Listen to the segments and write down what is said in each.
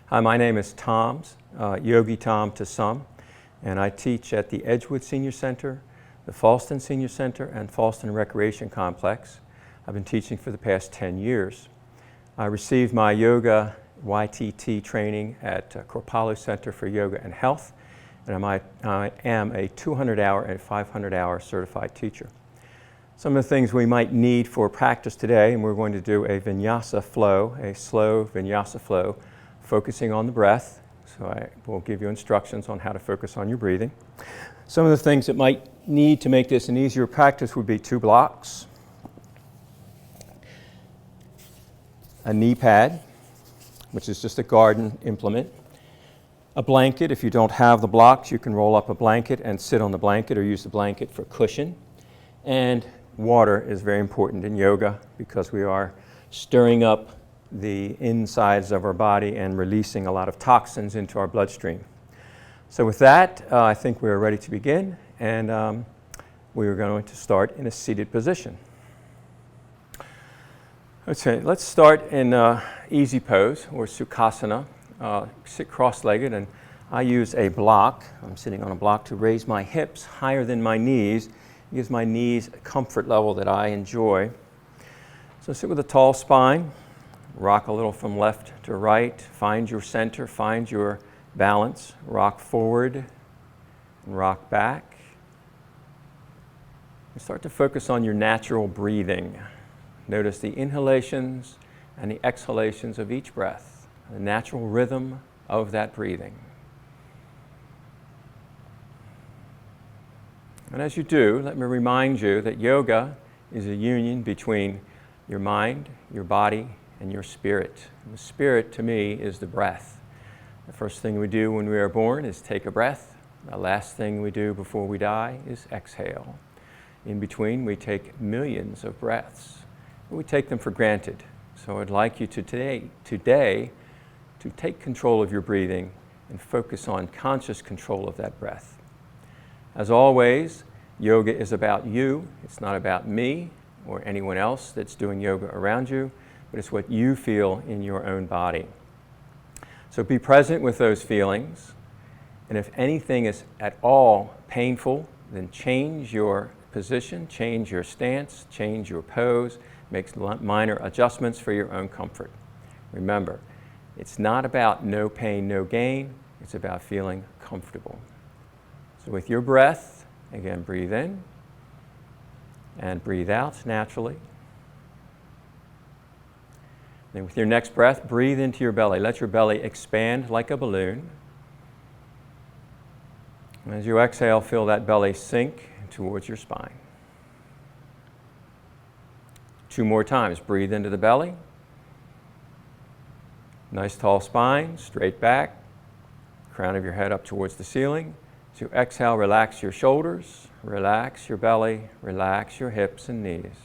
Hi, my name is Toms, Yogi Tom to some, and I teach at the Edgewood Senior Center, the Falston Senior Center, and Falston Recreation Complex. I've been teaching for the past 10 years. I received my yoga YTT training at Kripalu Center for Yoga and Health, and I am a 200-hour and 500-hour certified teacher. Some of the things we might need for practice today, and we're going to do a vinyasa flow, a slow vinyasa flow, focusing on the breath. So I will give you instructions on how to focus on your breathing. Some of the things that might need to make this an easier practice would be 2 blocks, a knee pad, which is just a garden implement, a blanket. If you don't have the blocks, you can roll up a blanket and sit on the blanket or use the blanket for cushion. And water is very important in yoga because we are stirring up the insides of our body and releasing a lot of toxins into our bloodstream. So with that, I think we're ready to begin, and we are going to start in a seated position. Okay, let's start in easy pose or Sukhasana. Sit cross-legged, and I use a block. I'm sitting on a block to raise my hips higher than my knees. It gives my knees a comfort level that I enjoy. So sit with a tall spine. Rock a little from left to right. Find your center, find your balance. Rock forward and rock back. And start to focus on your natural breathing. Notice the inhalations and the exhalations of each breath, the natural rhythm of that breathing. And as you do, let me remind you that yoga is a union between your mind, your body, and your spirit. And the spirit, to me, is the breath. The first thing we do when we are born is take a breath. The last thing we do before we die is exhale. In between, we take millions of breaths. We take them for granted. So I'd like you to today to take control of your breathing and focus on conscious control of that breath. As always, yoga is about you. It's not about me or anyone else that's doing yoga around you, but it's what you feel in your own body. So be present with those feelings, and if anything is at all painful, then change your position, change your stance, change your pose, make minor adjustments for your own comfort. Remember, it's not about no pain, no gain, it's about feeling comfortable. So with your breath, again, breathe in and breathe out naturally. Then with your next breath, breathe into your belly. Let your belly expand like a balloon. And as you exhale, feel that belly sink towards your spine. 2 more times. Breathe into the belly. Nice tall spine, straight back. Crown of your head up towards the ceiling. As you exhale, relax your shoulders, relax your belly, relax your hips and knees.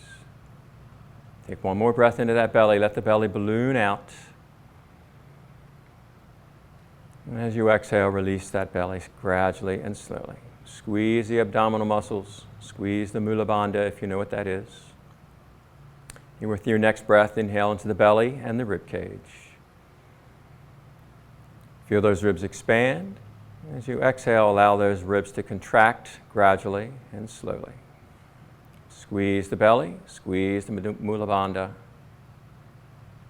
Take 1 more breath into that belly. Let the belly balloon out. And as you exhale, release that belly gradually and slowly. Squeeze the abdominal muscles. Squeeze the mula bandha, if you know what that is. And with your next breath, inhale into the belly and the rib cage. Feel those ribs expand. As you exhale, allow those ribs to contract gradually and slowly. Squeeze the belly, squeeze the mula bandha,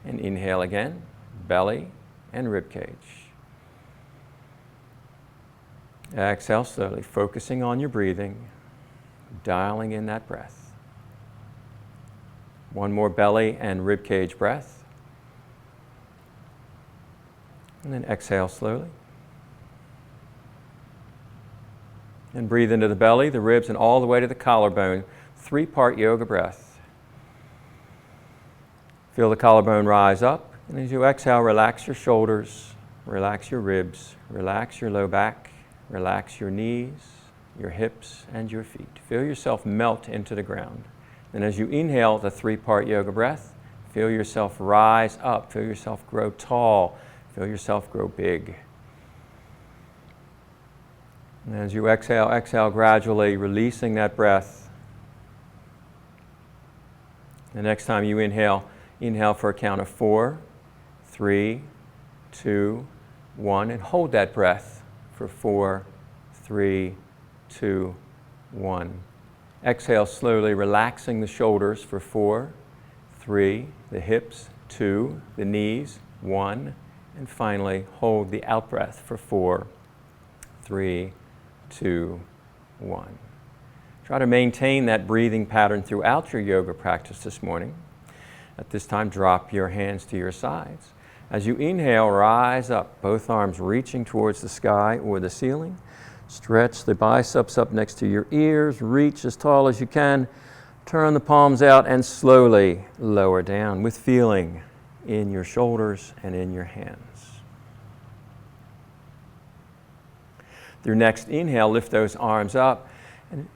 and inhale again, belly and rib cage. Exhale slowly, focusing on your breathing, dialing in that breath. 1 more belly and rib cage breath. And then exhale slowly. And breathe into the belly, the ribs, and all the way to the collarbone. 3-part yoga breath. Feel the collarbone rise up, and as you exhale, relax your shoulders, relax your ribs, relax your low back, relax your knees, your hips, and your feet. Feel yourself melt into the ground. And as you inhale the 3-part yoga breath, feel yourself rise up, feel yourself grow tall, feel yourself grow big. And as you exhale gradually, releasing that breath. The next time you inhale, inhale for a count of 4, 3, 2, 1, and hold that breath for 4, 3, 2, 1. Exhale slowly, relaxing the shoulders for 4, 3, the hips, 2, the knees, 1, and finally hold the out breath for 4, 3, 2, 1. Try to maintain that breathing pattern throughout your yoga practice this morning. At this time, drop your hands to your sides. As you inhale, rise up, both arms reaching towards the sky or the ceiling. Stretch the biceps up next to your ears, reach as tall as you can. Turn the palms out and slowly lower down with feeling in your shoulders and in your hands. Your next inhale, lift those arms up and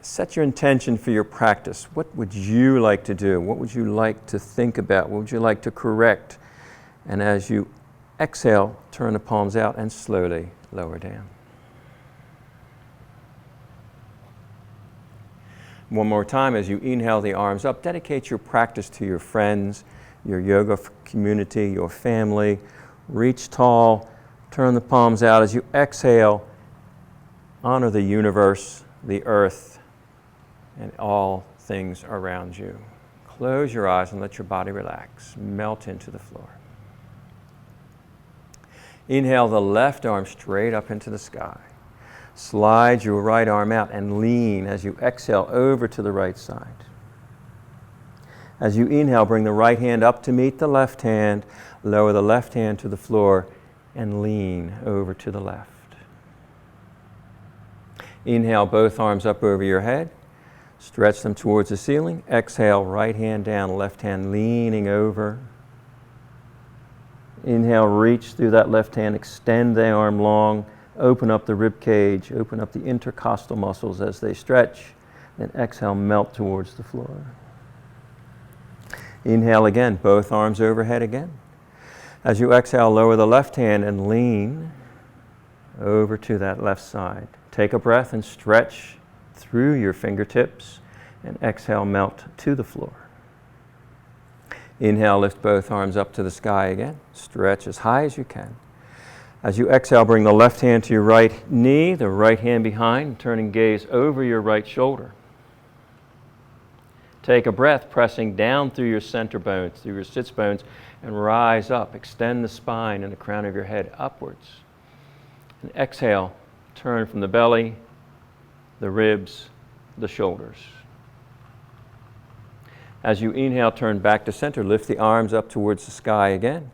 set your intention for your practice. What would you like to do? What would you like to think about? What would you like to correct? And as you exhale, turn the palms out and slowly lower down. One more time, as you inhale the arms up, dedicate your practice to your friends, your yoga community, your family. Reach tall, turn the palms out. As you exhale, honor the universe, the earth, and all things around you. Close your eyes and let your body relax. Melt into the floor. Inhale the left arm straight up into the sky. Slide your right arm out and lean as you exhale over to the right side. As you inhale, bring the right hand up to meet the left hand. Lower the left hand to the floor and lean over to the left. Inhale, both arms up over your head. Stretch them towards the ceiling. Exhale, right hand down, left hand leaning over. Inhale, reach through that left hand, extend the arm long, open up the rib cage, open up the intercostal muscles as they stretch, then exhale, melt towards the floor. Inhale again, both arms overhead again. As you exhale, lower the left hand and lean over to that left side. Take a breath and stretch through your fingertips, and exhale, melt to the floor. Inhale, lift both arms up to the sky again. Stretch as high as you can. As you exhale, bring the left hand to your right knee, the right hand behind, turning gaze over your right shoulder. Take a breath, pressing down through your center bones, through your sits bones, and rise up. Extend the spine and the crown of your head upwards. And exhale, turn from the belly, the ribs, the shoulders. As you inhale, turn back to center. Lift the arms up towards the sky again.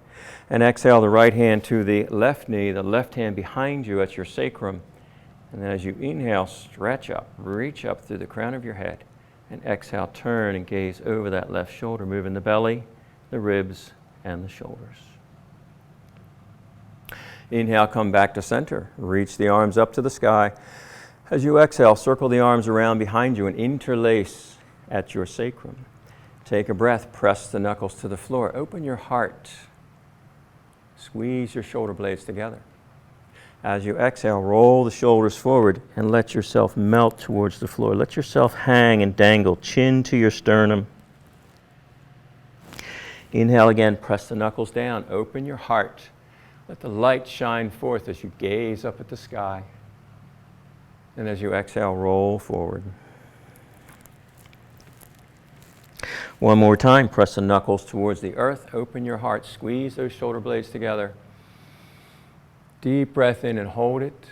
And exhale the right hand to the left knee, the left hand behind you at your sacrum. And then as you inhale, stretch up, reach up through the crown of your head. And exhale, turn and gaze over that left shoulder, moving the belly, the ribs, and the shoulders. Inhale, come back to center. Reach the arms up to the sky. As you exhale, circle the arms around behind you and interlace at your sacrum. Take a breath, press the knuckles to the floor. Open your heart. Squeeze your shoulder blades together. As you exhale, roll the shoulders forward and let yourself melt towards the floor. Let yourself hang and dangle, chin to your sternum. Inhale again, press the knuckles down. Open your heart. Let the light shine forth as you gaze up at the sky. And as you exhale, roll forward. One more time, press the knuckles towards the earth. Open your heart, squeeze those shoulder blades together. Deep breath in and hold it.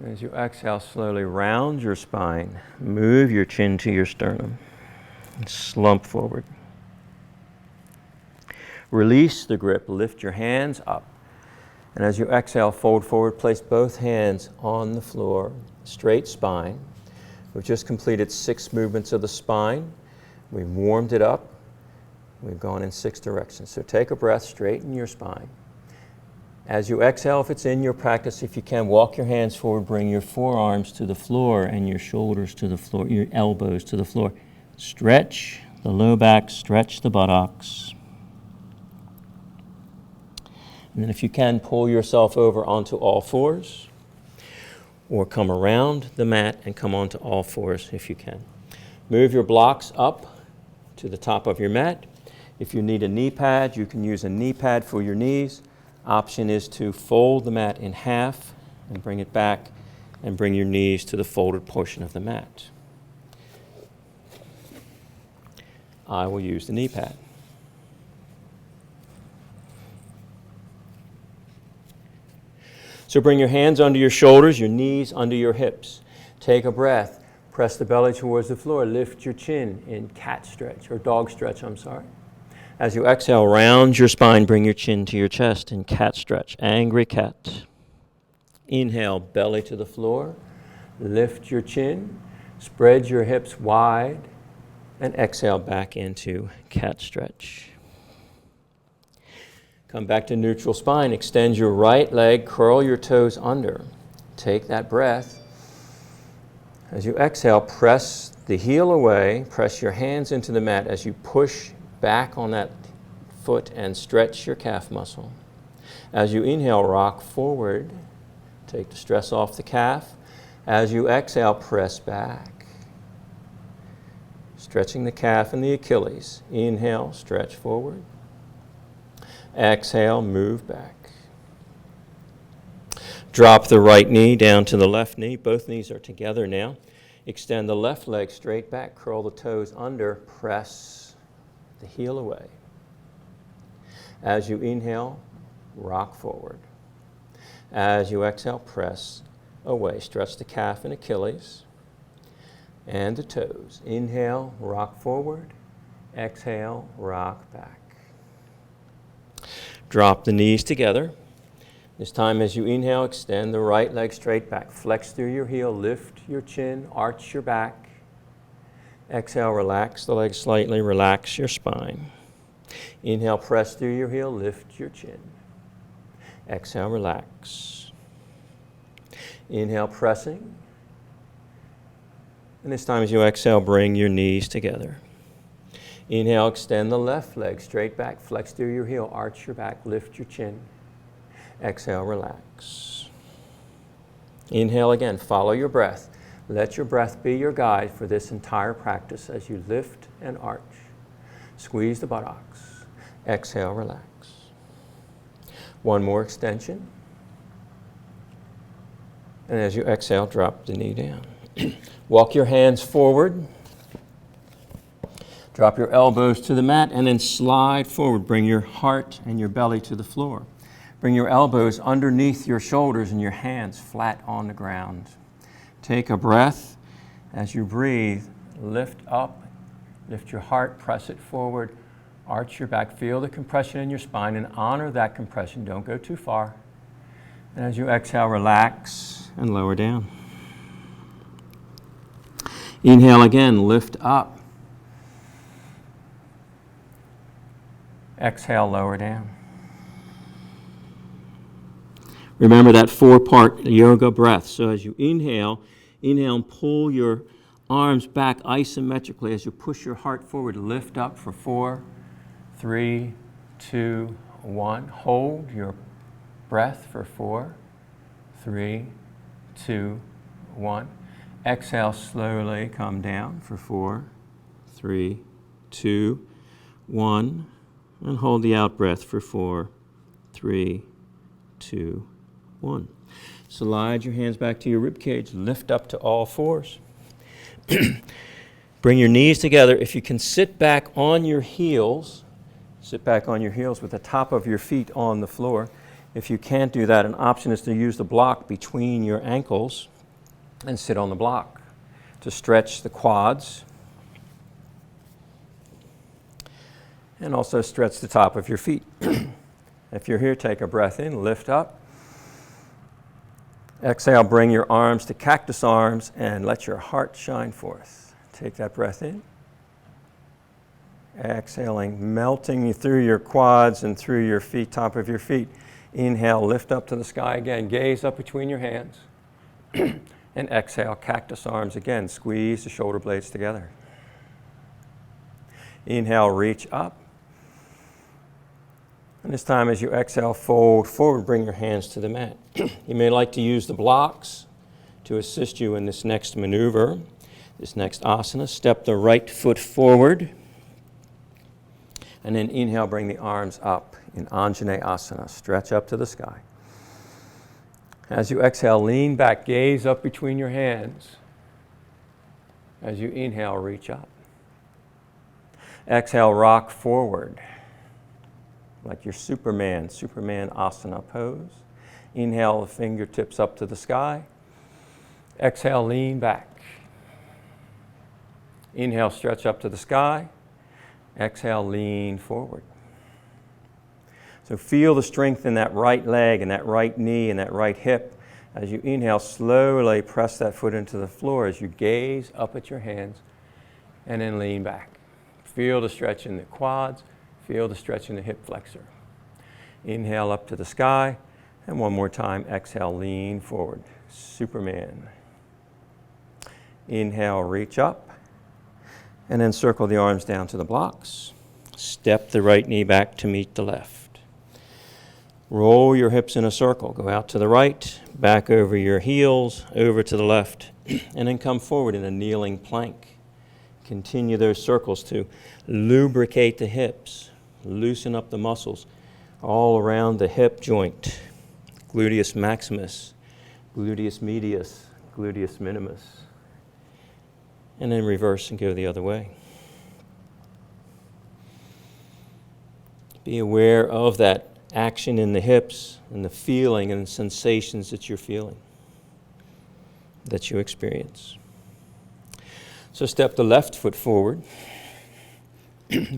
As you exhale, slowly round your spine. Move your chin to your sternum. And slump forward. Release the grip. Lift your hands up. And as you exhale, fold forward. Place both hands on the floor. Straight spine. We've just completed 6 movements of the spine. We've warmed it up. We've gone in 6 directions. So take a breath, straighten your spine. As you exhale, if it's in your practice, if you can, walk your hands forward, bring your forearms to the floor and your shoulders to the floor, your elbows to the floor. Stretch the low back, stretch the buttocks. And then if you can, pull yourself over onto all fours, or come around the mat and come onto all fours if you can. Move your blocks up to the top of your mat. If you need a knee pad, you can use a knee pad for your knees. Option is to fold the mat in half and bring it back and bring your knees to the folded portion of the mat. I will use the knee pad. So bring your hands under your shoulders, your knees under your hips. Take a breath. Press the belly towards the floor. Lift your chin in cat stretch, or dog stretch, I'm sorry. As you exhale, round your spine, bring your chin to your chest in cat stretch, angry cat. Inhale, belly to the floor. Lift your chin. Spread your hips wide. And exhale back into cat stretch. Come back to neutral spine. Extend your right leg. Curl your toes under. Take that breath. As you exhale, press the heel away. Press your hands into the mat as you push back on that foot and stretch your calf muscle. As you inhale, rock forward. Take the stress off the calf. As you exhale, press back. Stretching the calf and the Achilles. Inhale, stretch forward. Exhale, move back. Drop the right knee down to the left knee. Both knees are together now. Extend the left leg straight back. Curl the toes under. Press the heel away. As you inhale, rock forward. As you exhale, press away. Stretch the calf and Achilles and the toes. Inhale, rock forward. Exhale, rock back. Drop the knees together. This time as you inhale, extend the right leg straight back. Flex through your heel, lift your chin, arch your back. Exhale, relax the leg slightly, relax your spine. Inhale, press through your heel, lift your chin. Exhale, relax. Inhale, pressing. And this time as you exhale, bring your knees together. Inhale, extend the left leg straight back, flex through your heel, arch your back, lift your chin. Exhale, relax. Inhale again, follow your breath. Let your breath be your guide for this entire practice as you lift and arch. Squeeze the buttocks. Exhale, relax. One more extension. And as you exhale, drop the knee down. Walk your hands forward. Drop your elbows to the mat and then slide forward. Bring your heart and your belly to the floor. Bring your elbows underneath your shoulders and your hands flat on the ground. Take a breath. As you breathe, lift up, lift your heart, press it forward, arch your back. Feel the compression in your spine and honor that compression. Don't go too far. And as you exhale, relax and lower down. Inhale again, lift up. Exhale, lower down. Remember that 4-part yoga breath. So as you inhale and pull your arms back isometrically as you push your heart forward. Lift up for 4, 3, 2, 1. Hold your breath for 4, 3, 2, 1. Exhale, slowly come down for 4, 3, 2, 1. And hold the out breath for 4, 3, 2, 1. Slide your hands back to your rib cage. Lift up to all fours. Bring your knees together. If you can sit back on your heels with the top of your feet on the floor. If you can't do that, an option is to use the block between your ankles and sit on the block to stretch the quads and also stretch the top of your feet. If you're here, take a breath in, lift up. Exhale, bring your arms to cactus arms and let your heart shine forth. Take that breath in. Exhaling, melting through your quads and through your feet, top of your feet. Inhale, lift up to the sky again. Gaze up between your hands. And exhale, cactus arms again. Squeeze the shoulder blades together. Inhale, reach up. And this time as you exhale, fold forward, bring your hands to the mat. You may like to use the blocks to assist you in this next maneuver, this next asana. Step the right foot forward. And then inhale, bring the arms up in Anjaneyasana. Stretch up to the sky. As you exhale, lean back, gaze up between your hands. As you inhale, reach up. Exhale, rock forward, like your Superman asana pose. Inhale, the fingertips up to the sky. Exhale, lean back. Inhale, stretch up to the sky. Exhale, lean forward. So feel the strength in that right leg and that right knee and that right hip. As you inhale, slowly press that foot into the floor as you gaze up at your hands and then lean back. Feel the stretch in the quads. Feel the stretch in the hip flexor. Inhale up to the sky. And one more time, exhale, lean forward. Superman. Inhale, reach up. And then circle the arms down to the blocks. Step the right knee back to meet the left. Roll your hips in a circle. Go out to the right, back over your heels, over to the left, and then come forward in a kneeling plank. Continue those circles to lubricate the hips, loosen up the muscles all around the hip joint. Gluteus maximus, gluteus medius, gluteus minimus. And then reverse and go the other way. Be aware of that action in the hips and the feeling and the sensations that you're feeling, that you experience. So step the left foot forward.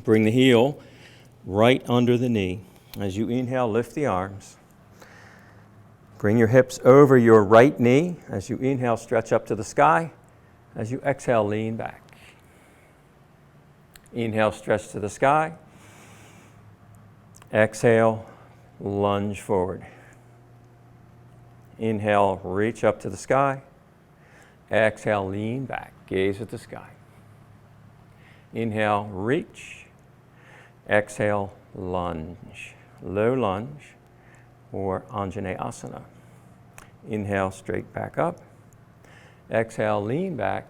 Bring the heel right under the knee. As you inhale, lift the arms. Bring your hips over your right knee. As you inhale, stretch up to the sky. As you exhale, lean back. Inhale, stretch to the sky. Exhale, lunge forward. Inhale, reach up to the sky. Exhale, lean back. Gaze at the sky. Inhale, reach. Exhale, lunge. Low lunge or Anjaneyasana. Inhale, straight back up. Exhale, lean back.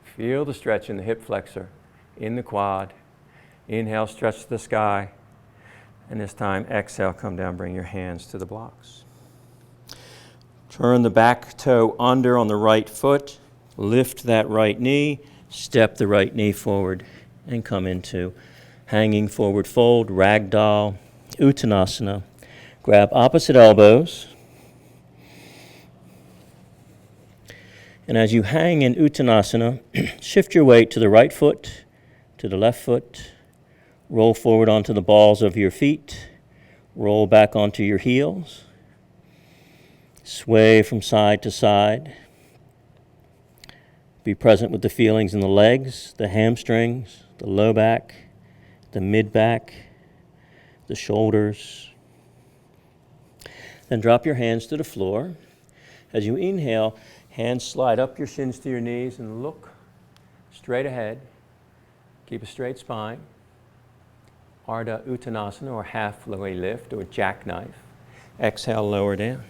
Feel the stretch in the hip flexor, in the quad. Inhale, stretch to the sky. And this time, exhale, come down, bring your hands to the blocks. Turn the back toe under on the right foot. Lift that right knee. Step the right knee forward and come into hanging forward fold, ragdoll, uttanasana. Grab opposite elbows. And as you hang in uttanasana, shift your weight to the right foot, to the left foot. Roll forward onto the balls of your feet. Roll back onto your heels. Sway from side to side. Be present with the feelings in the legs, the hamstrings, the low back, the mid back, the shoulders. Then drop your hands to the floor. As you inhale, hands slide up your shins to your knees and look straight ahead. Keep a straight spine. Ardha Uttanasana, or halfway lift, or jackknife. Exhale, lower down.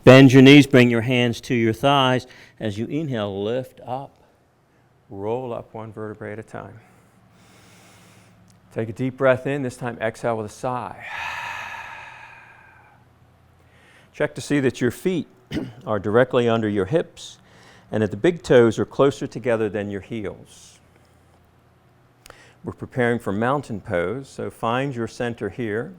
Bend your knees, bring your hands to your thighs. As you inhale, lift up. Roll up one vertebrae at a time. Take a deep breath in, this time exhale with a sigh. Check to see that your feet are directly under your hips and that the big toes are closer together than your heels. We're preparing for mountain pose, so find your center here.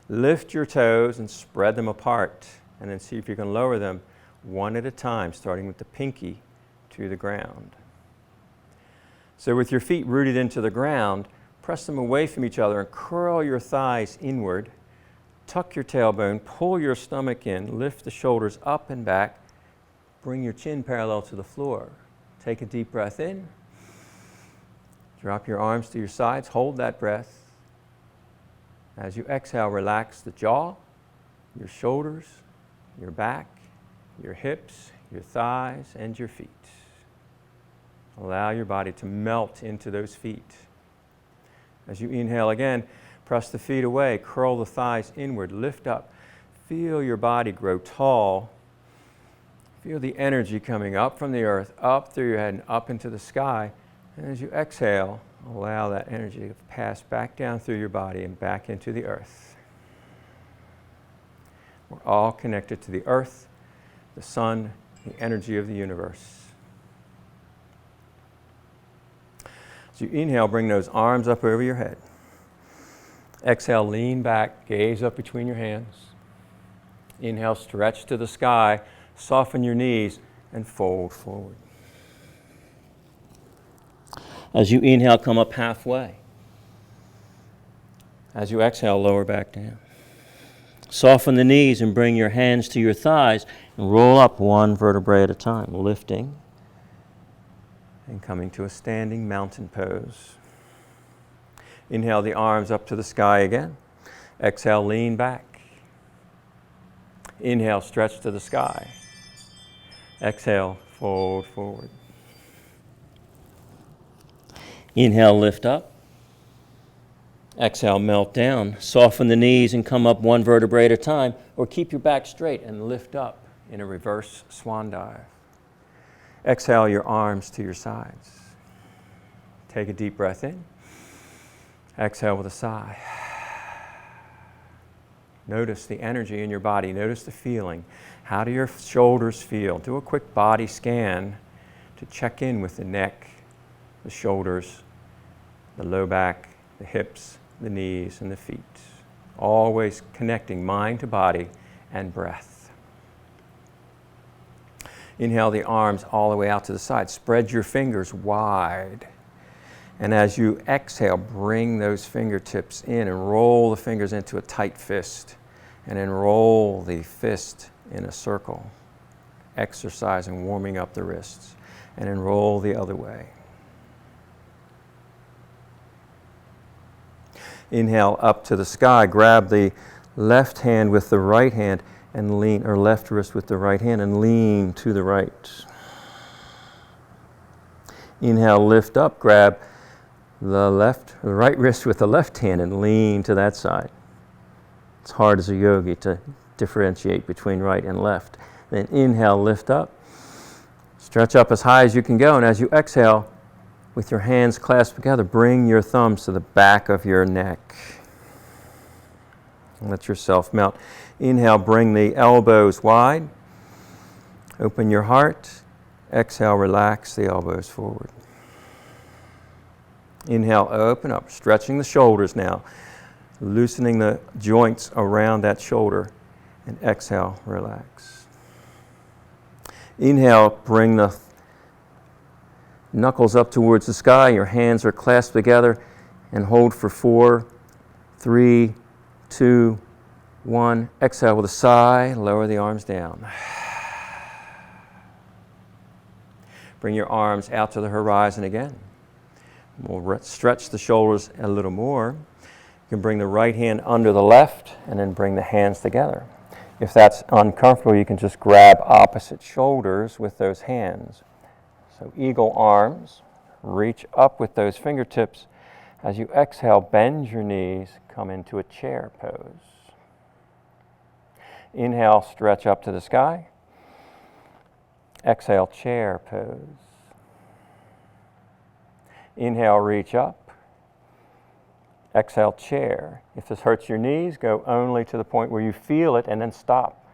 Lift your toes and spread them apart, and then see if you can lower them one at a time, starting with the pinky to the ground. So with your feet rooted into the ground, press them away from each other and curl your thighs inward. Tuck your tailbone, pull your stomach in, lift the shoulders up and back. Bring your chin parallel to the floor. Take a deep breath in. Drop your arms to your sides, hold that breath. As you exhale, relax the jaw, your shoulders, your back, your hips, your thighs, and your feet. Allow your body to melt into those feet. As you inhale again, press the feet away, curl the thighs inward, lift up. Feel your body grow tall. Feel the energy coming up from the earth, up through your head and up into the sky. And as you exhale, Allow that energy to pass back down through your body and back into the earth. We're all connected to the earth, the sun, the energy of the universe. As you inhale, bring those arms up over your head. Exhale, lean back, gaze up between your hands. Inhale, stretch to the sky, soften your knees, and fold forward. As you inhale, come up halfway. As you exhale, lower back down. Soften the knees and bring your hands to your thighs and roll up one vertebrae at a time, lifting and coming to a standing mountain pose. Inhale the arms up to the sky again. Exhale, lean back. Inhale, stretch to the sky. Exhale, fold forward. Inhale, lift up. Exhale, melt down. Soften the knees and come up one vertebrae at a time, or keep your back straight and lift up in a reverse swan dive. Exhale your arms to your sides. Take a deep breath in. Exhale with a sigh. Notice the energy in your body. Notice the feeling. How do your shoulders feel? Do a quick body scan to check in with the neck, the shoulders, the low back, the hips, the knees, and the feet. Always connecting mind to body and breath. Inhale the arms all the way out to the side. Spread your fingers wide. And as you exhale, bring those fingertips in and roll the fingers into a tight fist. And then roll the fist in a circle, exercising, warming up the wrists. And then roll the other way. Inhale up to the sky. Grab the left hand with the right hand and lean, or left wrist with the right hand and lean to the right. Inhale, lift up. Grab the right wrist with the left hand and lean to that side. It's hard as a yogi to differentiate between right and left. Then inhale, lift up. Stretch up as high as you can go, and as you exhale, with your hands clasped together, bring your thumbs to the back of your neck. Let yourself melt. Inhale, bring the elbows wide. Open your heart. Exhale, relax the elbows forward. Inhale, open up, stretching the shoulders now, loosening the joints around that shoulder, and exhale, relax. Inhale, bring the knuckles up towards the sky. Your hands are clasped together, and hold for 4, 3, 2, 1. Exhale with a sigh, lower the arms down. Bring your arms out to the horizon again. We'll stretch the shoulders a little more. You can bring the right hand under the left and then bring the hands together. If that's uncomfortable, you can just grab opposite shoulders with those hands. So eagle arms, reach up with those fingertips. As you exhale, bend your knees, come into a chair pose. Inhale, stretch up to the sky. Exhale, chair pose. Inhale, reach up. Exhale, chair. If this hurts your knees, go only to the point where you feel it and then stop.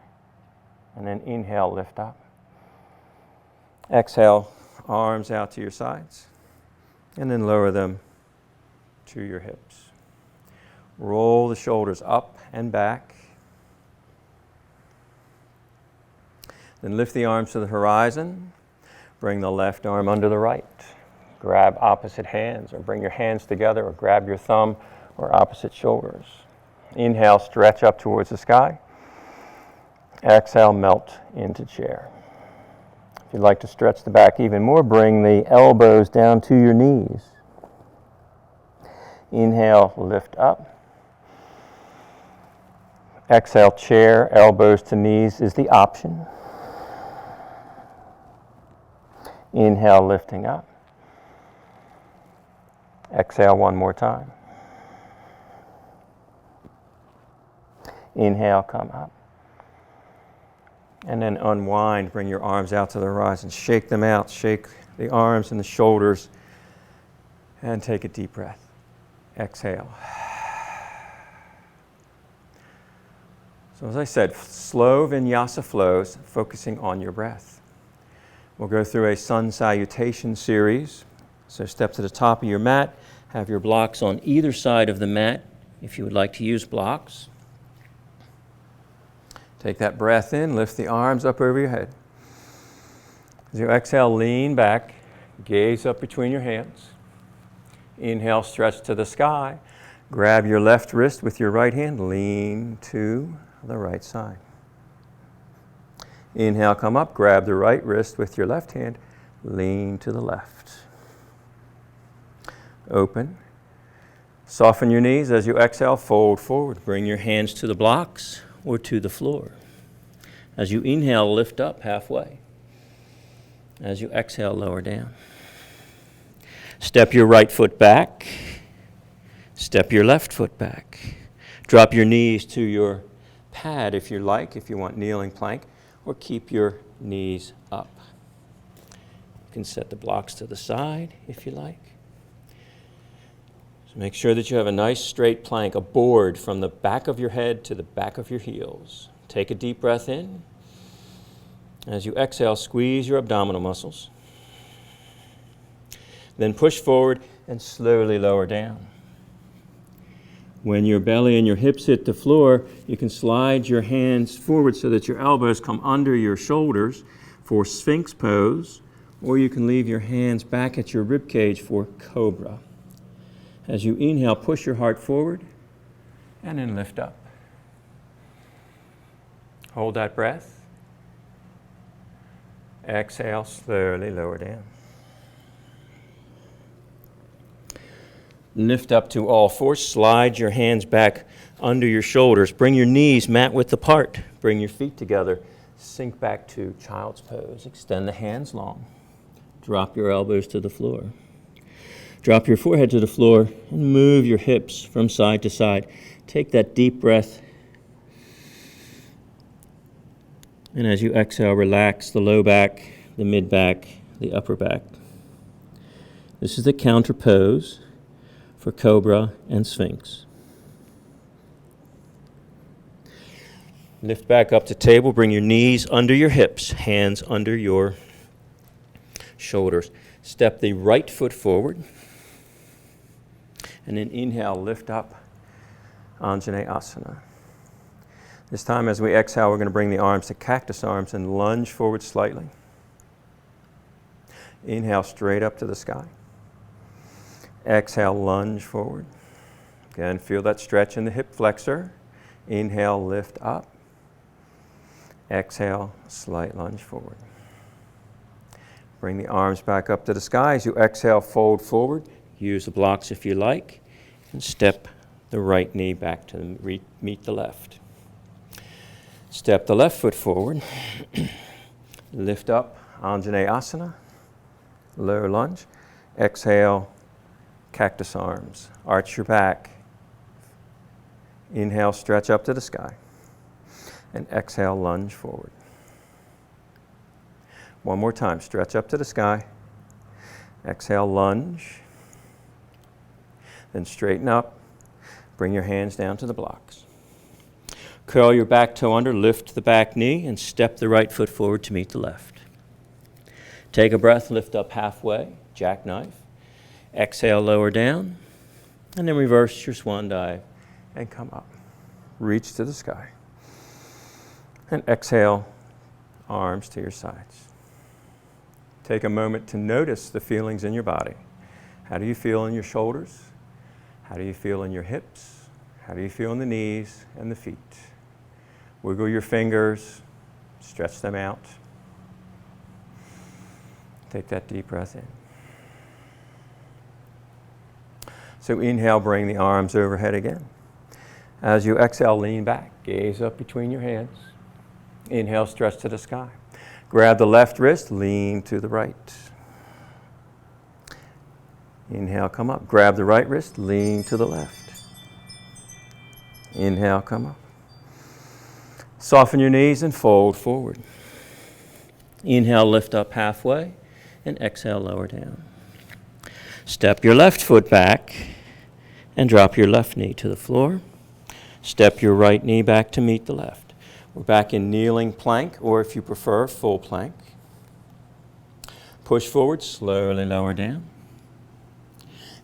And then inhale, lift up. Exhale, arms out to your sides. And then lower them to your hips. Roll the shoulders up and back. Then lift the arms to the horizon. Bring the left arm under the right. Grab opposite hands, or bring your hands together, or grab your thumb or opposite shoulders. Inhale, stretch up towards the sky. Exhale, melt into chair. If you'd like to stretch the back even more, bring the elbows down to your knees. Inhale, lift up. Exhale, chair, elbows to knees is the option. Inhale, lifting up. Exhale one more time. Inhale, come up. And then unwind, bring your arms out to the horizon. Shake them out, shake the arms and the shoulders And take a deep breath. Exhale. So as I said, slow vinyasa flows, focusing on your breath. We'll go through a sun salutation series. So step to the top of your mat, have your blocks on either side of the mat if you would like to use blocks. Take that breath in, lift the arms up over your head. As you exhale, lean back, gaze up between your hands. Inhale, stretch to the sky. Grab your left wrist with your right hand, lean to the right side. Inhale, come up, grab the right wrist with your left hand, lean to the left. Open. Soften your knees as you exhale, fold forward. Bring your hands to the blocks or to the floor. As you inhale, lift up halfway. As you exhale, lower down. Step your right foot back. Step your left foot back. Drop your knees to your pad if you like, if you want kneeling plank, or keep your knees up. You can set the blocks to the side if you like. So make sure that you have a nice straight plank, a board from the back of your head to the back of your heels. Take a deep breath in. As you exhale, squeeze your abdominal muscles. Then push forward and slowly lower down. When your belly and your hips hit the floor, you can slide your hands forward so that your elbows come under your shoulders for Sphinx pose, or you can leave your hands back at your rib cage for Cobra. As you inhale, push your heart forward and then lift up. Hold that breath. Exhale, slowly lower down. Lift up to all fours. Slide your hands back under your shoulders. Bring your knees mat width apart. Bring your feet together. Sink back to child's pose. Extend the hands long. Drop your elbows to the floor. Drop your forehead to the floor and move your hips from side to side. Take that deep breath. And as you exhale, relax the low back, the mid back, the upper back. This is the counter pose for Cobra and Sphinx. Lift back up to table. Bring your knees under your hips, hands under your shoulders. Step the right foot forward. And then inhale, lift up, Anjaneyasana. This time as we exhale, we're going to bring the arms to cactus arms and lunge forward slightly. Inhale, straight up to the sky. Exhale, lunge forward. Again, feel that stretch in the hip flexor. Inhale, lift up. Exhale, slight lunge forward. Bring the arms back up to the sky. As you exhale, fold forward. Use the blocks if you like. And step the right knee back to meet the left. Step the left foot forward. Lift up, Anjaneyasana. Low lunge. Exhale, cactus arms. Arch your back. Inhale, stretch up to the sky. And exhale, lunge forward. One more time. Stretch up to the sky. Exhale, lunge. Then straighten up. Bring your hands down to the blocks. Curl your back toe under, lift the back knee, and step the right foot forward to meet the left. Take a breath, lift up halfway, jackknife. Exhale, lower down, and then reverse your swan dive and come up. Reach to the sky. And exhale, arms to your sides. Take a moment to notice the feelings in your body. How do you feel in your shoulders? How do you feel in your hips? How do you feel in the knees and the feet? Wiggle your fingers, stretch them out. Take that deep breath in. So inhale, bring the arms overhead again. As you exhale, lean back, gaze up between your hands. Inhale, stretch to the sky. Grab the left wrist, lean to the right. Inhale, come up. Grab the right wrist, lean to the left. Inhale, come up. Soften your knees and fold forward. Inhale, lift up halfway, and exhale, lower down. Step your left foot back and drop your left knee to the floor. Step your right knee back to meet the left. We're back in kneeling plank, or if you prefer, full plank. Push forward, slowly lower down.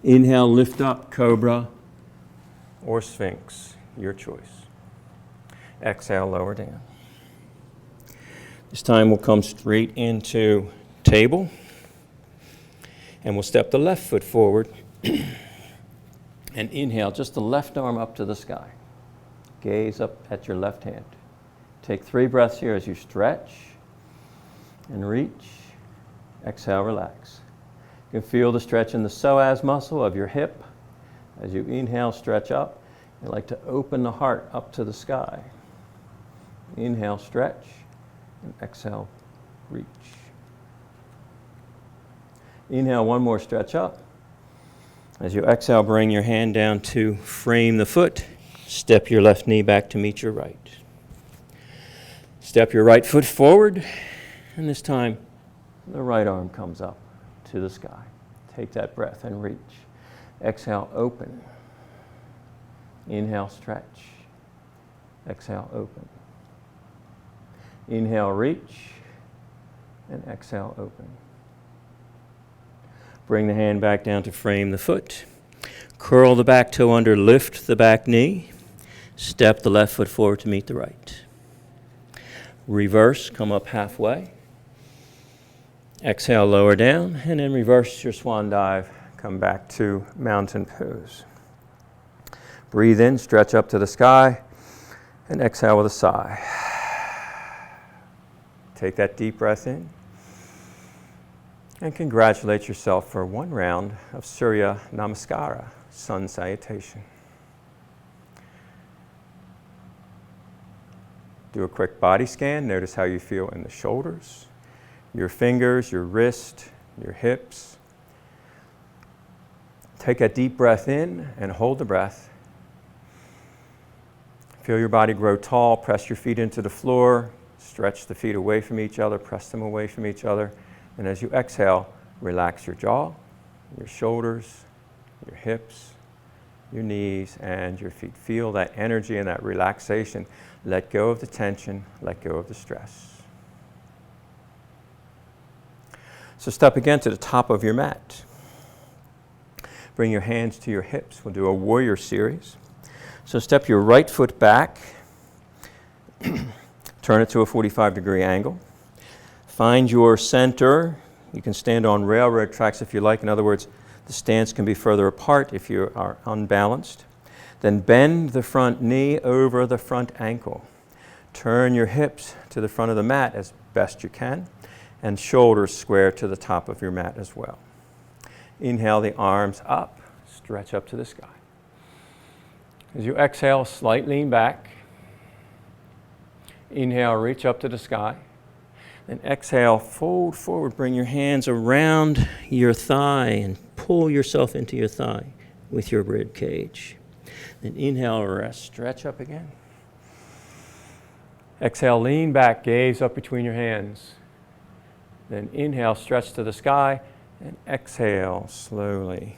Inhale, lift up, cobra or sphinx, your choice. Exhale, lower down. This time we'll come straight into table, and we'll step the left foot forward and inhale, just the left arm up to the sky. Gaze up at your left hand. Take 3 breaths here as you stretch and reach. Exhale, relax. You can feel the stretch in the psoas muscle of your hip. As you inhale, stretch up. You like to open the heart up to the sky. Inhale, stretch, and exhale, reach. Inhale, one more stretch up. As you exhale, bring your hand down to frame the foot. Step your left knee back to meet your right. Step your right foot forward, and this time the right arm comes up to the sky. Take that breath and reach. Exhale, open. Inhale, stretch. Exhale, open. Inhale, reach, and exhale, open. Bring the hand back down to frame the foot. Curl the back toe under, lift the back knee. Step the left foot forward to meet the right. Reverse, come up halfway. Exhale, lower down, and then reverse your swan dive. Come back to mountain pose. Breathe in, stretch up to the sky, and exhale with a sigh. Take that deep breath in, and congratulate yourself for 1 round of Surya Namaskara, sun salutation. Do a quick body scan. Notice how you feel in the shoulders, your fingers, your wrist, your hips. Take a deep breath in and hold the breath. Feel your body grow tall. Press your feet into the floor. Stretch the feet away from each other. Press them away from each other. And as you exhale, relax your jaw, your shoulders, your hips, your knees, and your feet. Feel that energy and that relaxation. Let go of the tension. Let go of the stress. So step again to the top of your mat. Bring your hands to your hips. We'll do a warrior series. So step your right foot back. Turn it to a 45-degree angle. Find your center. You can stand on railroad tracks if you like. In other words, the stance can be further apart if you are unbalanced. Then bend the front knee over the front ankle. Turn your hips to the front of the mat as best you can, and shoulders square to the top of your mat as well. Inhale the arms up, stretch up to the sky. As you exhale, slight lean back. Inhale, reach up to the sky. Then exhale, fold forward, bring your hands around your thigh and pull yourself into your thigh with your rib cage. Then inhale, rest, stretch up again. Exhale, lean back, gaze up between your hands. Then inhale, stretch to the sky, and exhale slowly.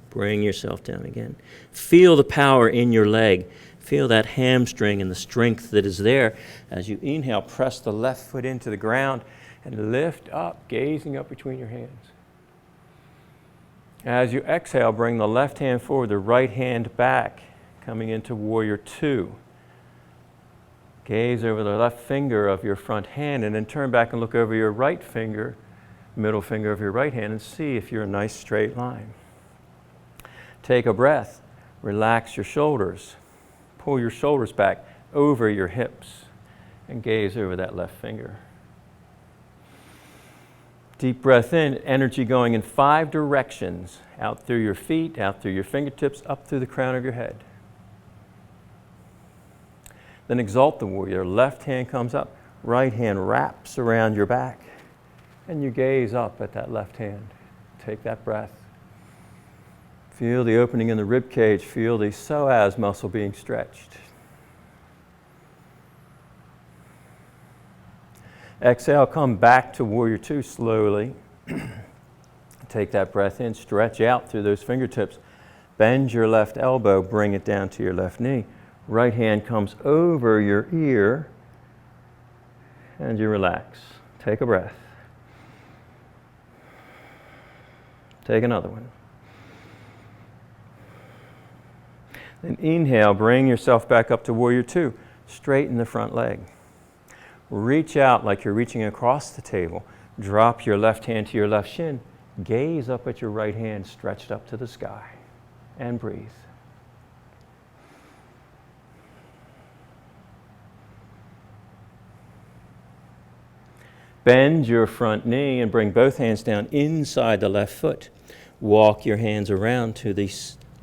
Bring yourself down again. Feel the power in your leg. Feel that hamstring and the strength that is there. As you inhale, press the left foot into the ground and lift up, gazing up between your hands. As you exhale, bring the left hand forward, the right hand back, coming into warrior 2. Gaze over the left finger of your front hand and then turn back and look over your right finger, middle finger of your right hand, and see if you're a nice straight line. Take a breath. Relax your shoulders. Pull your shoulders back over your hips and gaze over that left finger. Deep breath in, energy going in 5 directions, out through your feet, out through your fingertips, up through the crown of your head. Then exalt the warrior. Left hand comes up, right hand wraps around your back, and you gaze up at that left hand. Take that breath. Feel the opening in the rib cage. Feel the psoas muscle being stretched. Exhale, come back to warrior 2 slowly. Take that breath in, stretch out through those fingertips. Bend your left elbow, bring it down to your left knee. Right hand comes over your ear, and you relax. Take a breath. Take another one. Then inhale, bring yourself back up to Warrior Two. Straighten the front leg. Reach out like you're reaching across the table. Drop your left hand to your left shin. Gaze up at your right hand stretched up to the sky. And breathe. Bend your front knee and bring both hands down inside the left foot. Walk your hands around to the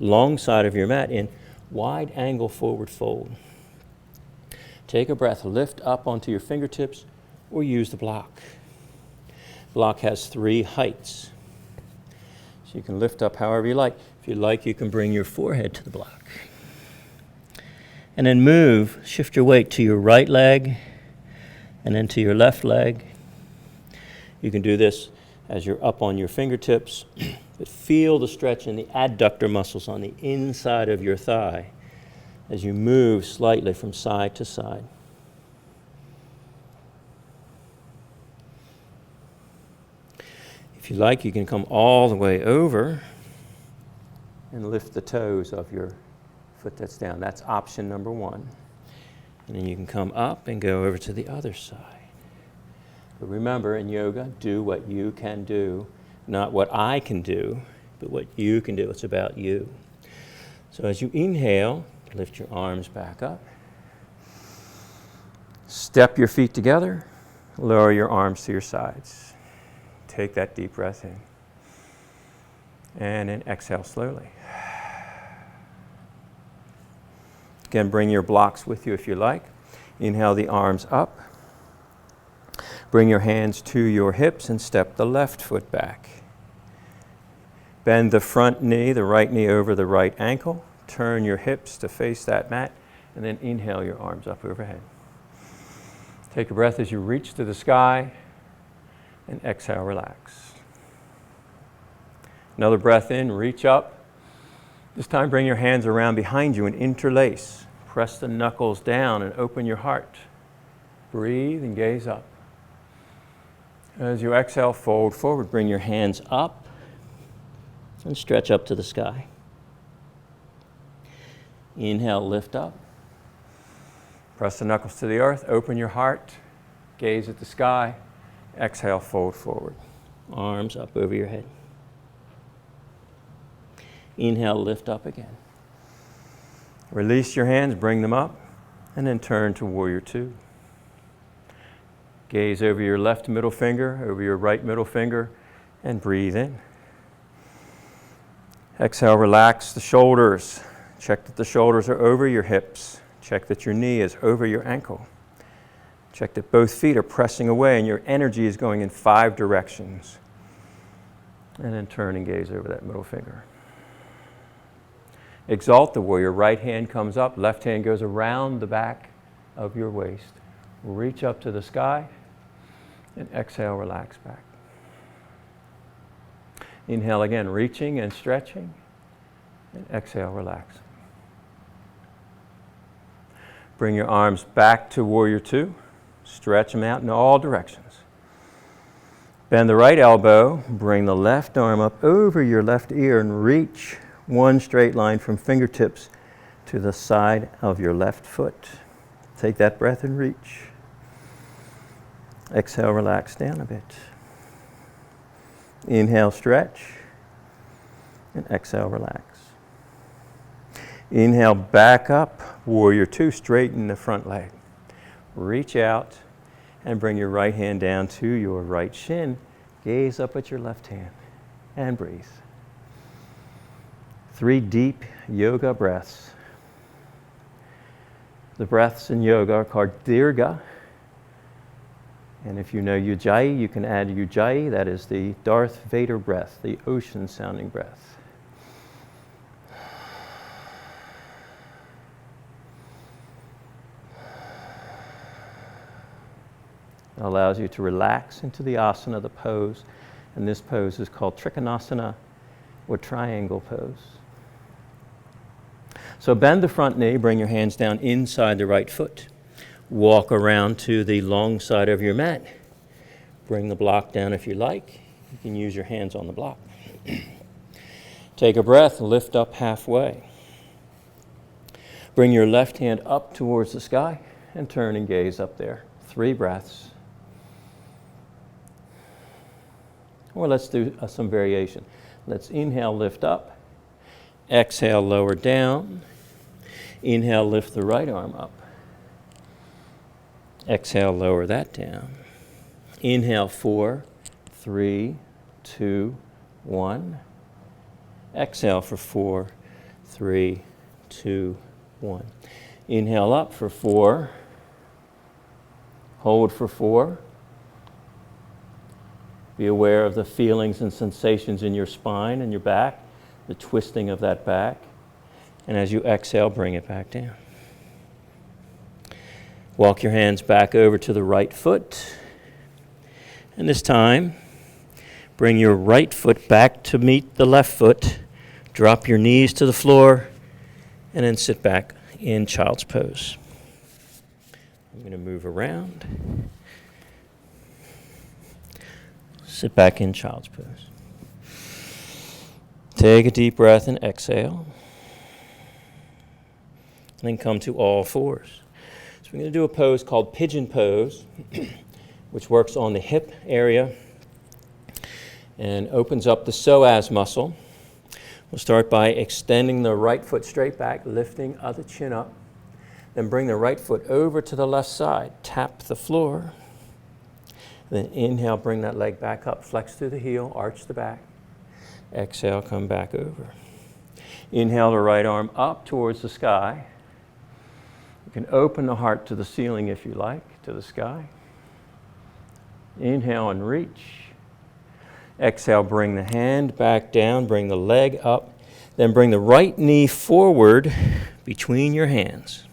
long side of your mat in wide angle forward fold. Take a breath, lift up onto your fingertips or use the block. Block has 3 heights. So you can lift up however you like. If you like, you can bring your forehead to the block. And then move, shift your weight to your right leg and then to your left leg. You can do this as you're up on your fingertips, but feel the stretch in the adductor muscles on the inside of your thigh as you move slightly from side to side. If you like, you can come all the way over and lift the toes of your foot that's down. That's option number 1. And then you can come up and go over to the other side. But remember, in yoga, do what you can do, not what I can do, but what you can do. It's about you. So as you inhale, lift your arms back up. Step your feet together. Lower your arms to your sides. Take that deep breath in. And then exhale slowly. Again, bring your blocks with you if you like. Inhale the arms up. Bring your hands to your hips and step the left foot back. Bend the front knee, the right knee over the right ankle. Turn your hips to face that mat, and then inhale your arms up overhead. Take a breath as you reach to the sky, and exhale, relax. Another breath in, reach up. This time bring your hands around behind you and interlace. Press the knuckles down and open your heart. Breathe and gaze up. As you exhale, fold forward. Bring your hands up and stretch up to the sky. Inhale, lift up. Press the knuckles to the earth. Open your heart. Gaze at the sky. Exhale, fold forward. Arms up over your head. Inhale, lift up again. Release your hands, bring them up, and then turn to Warrior Two. Gaze over your left middle finger, over your right middle finger, and breathe in. Exhale, relax the shoulders. Check that the shoulders are over your hips. Check that your knee is over your ankle. Check that both feet are pressing away and your energy is going in 5 directions. And then turn and gaze over that middle finger. Exalt the warrior. Right hand comes up, left hand goes around the back of your waist. Reach up to the sky. And exhale, relax back. Inhale again, reaching and stretching. And exhale, relax. Bring your arms back to Warrior Two. Stretch them out in all directions. Bend the right elbow. Bring the left arm up over your left ear and reach one straight line from fingertips to the side of your left foot. Take that breath and reach. Exhale, relax down a bit. Inhale, stretch. And exhale, relax. Inhale, back up. Warrior Two, straighten the front leg. Reach out and bring your right hand down to your right shin. Gaze up at your left hand and breathe. 3 deep yoga breaths. The breaths in yoga are called dirga. And if you know Ujjayi, you can add Ujjayi. That is the Darth Vader breath, the ocean sounding breath. It allows you to relax into the asana, the pose, And this pose is called Trikonasana, or triangle pose. So bend the front knee, bring your hands down inside the right foot. Walk around to the long side of your mat. Bring the block down if you like. You can use your hands on the block. Take a breath, lift up halfway. Bring your left hand up towards the sky and turn and gaze up there. 3 breaths. Or let's do some variation. Let's inhale, lift up. Exhale, lower down. Inhale, lift the right arm up. Exhale, lower that down. Inhale, 4, 3, 2, 1. Exhale for 4, 3, 2, 1. Inhale up for 4. Hold for 4. Be aware of the feelings and sensations in your spine and your back, the twisting of that back. And as you exhale, bring it back down. Walk your hands back over to the right foot. And this time, bring your right foot back to meet the left foot. Drop your knees to the floor, and then sit back in child's pose. I'm going to move around. Sit back in child's pose. Take a deep breath and exhale. And then come to all fours. So we're going to do a pose called pigeon pose, which works on the hip area and opens up the psoas muscle. We'll start by extending the right foot straight back, lifting the chin up. Then bring the right foot over to the left side. Tap the floor. Then inhale, bring that leg back up. Flex through the heel, arch the back. Exhale, come back over. Inhale the right arm up towards the sky. You can open the heart to the ceiling if you like, to the sky. Inhale and reach. Exhale, bring the hand back down, bring the leg up, then bring the right knee forward between your hands.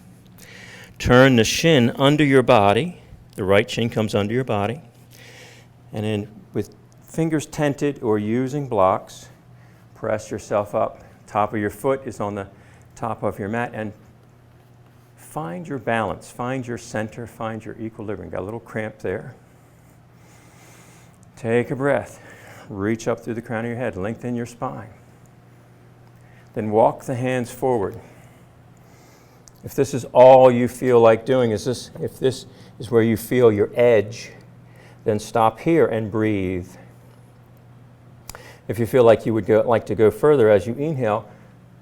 Turn the shin under your body. The right shin comes under your body. And then with fingers tented or using blocks, press yourself up. Top of your foot is on the top of your mat, and find your balance, find your center, find your equilibrium. Got a little cramp there. Take a breath. Reach up through the crown of your head, lengthen your spine. Then walk the hands forward. If this is all you feel like doing, if this is where you feel your edge, then stop here and breathe. If you feel like you would like to go further as you inhale,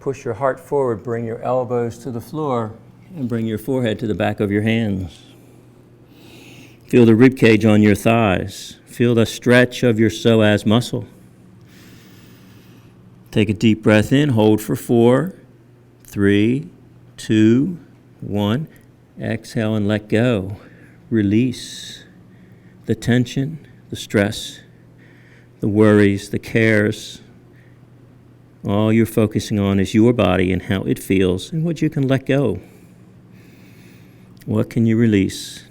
push your heart forward, bring your elbows to the floor, and bring your forehead to the back of your hands. Feel the rib cage on your thighs. Feel the stretch of your psoas muscle. Take a deep breath in, hold for 4, 3, 2, 1. Exhale and let go. Release the tension, the stress, the worries, the cares. All you're focusing on is your body and how it feels and what you can let go. What can you release?